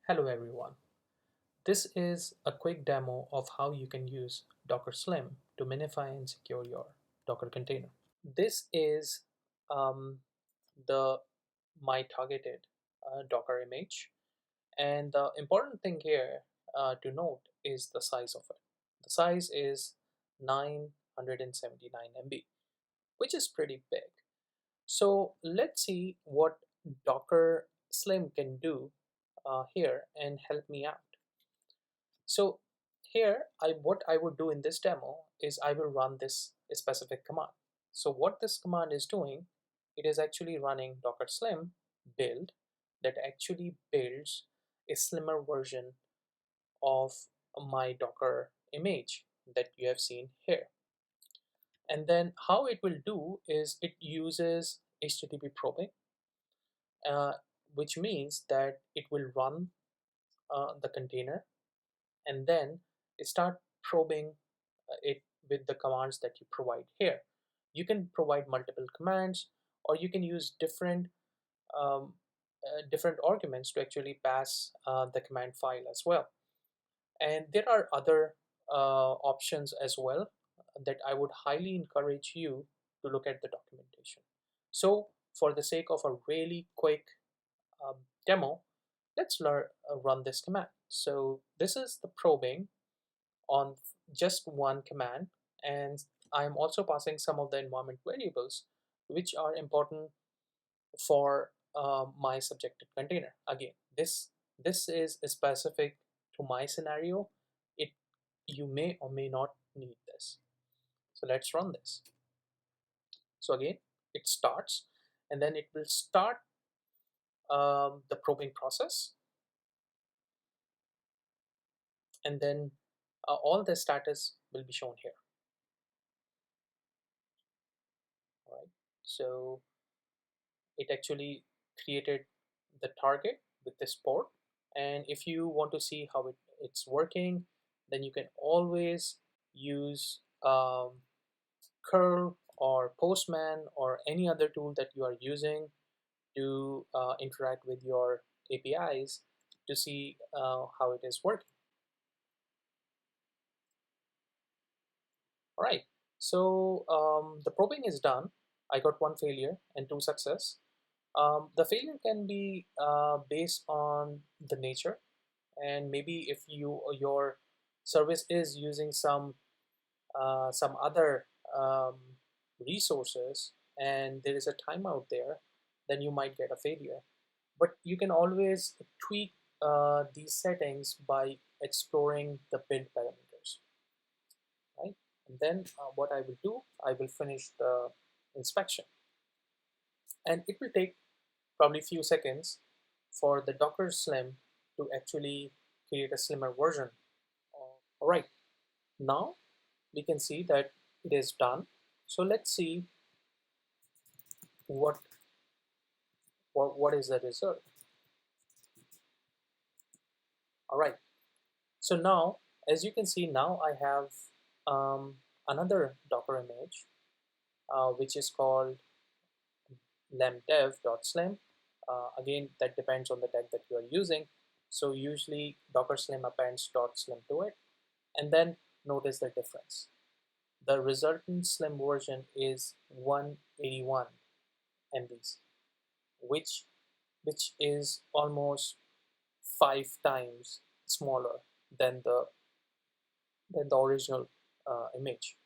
Hello everyone. This is a quick demo of how you can use Docker Slim to minify and secure your Docker container. This is um, the my targeted Docker image, and the important thing here to note is the size of it. The size is 979 MB, which is pretty big. So let's see what Docker Slim can do here and help me out. So here, what I would do in this demo is I will run this specific command. So what this command is doing, it is actually running Docker Slim build that actually builds a slimmer version of my Docker image that you have seen here. And then how it will do is it uses HTTP probing, uh, which means that it will run the container and then start probing it with the commands that you provide here. You can provide multiple commands, or you can use um, different arguments to actually pass the command file as well. And there are other options as well that I would highly encourage you to look at the documentation. So for the sake of a really quick um, demo, let's run this command. So this is the probing on just one command, and I'm also passing some of the environment variables which are important for my subjective container. Again, this is specific to my scenario. It You may or may not need this. So let's run this. So again, it starts, and then it will start the probing process, and then all the status will be shown here. All right. So it actually created the target with this port, and if you want to see how it's working, then you can always use curl or postman or any other tool that you are using to interact with your APIs to see how it is working. All right, so the probing is done. I got one failure and two success. The failure can be based on the nature, and maybe if your service is using some other resources and there is a timeout there, then you might get a failure. But you can always tweak these settings by exploring the build parameters, right? And then what I will do, I will finish the inspection, and it will take probably few seconds for the Docker Slim to actually create a slimmer version. All right, now we can see that it is done. So let's see what what is the result. All right, so now as you can see, now I have another Docker image which is called lemdev.slim. Again, that depends on the tag that you are using. So usually Docker Slim appends .slim to it, and then notice the difference. The resultant slim version is 181 MBs, which is almost 5 times smaller than the original image.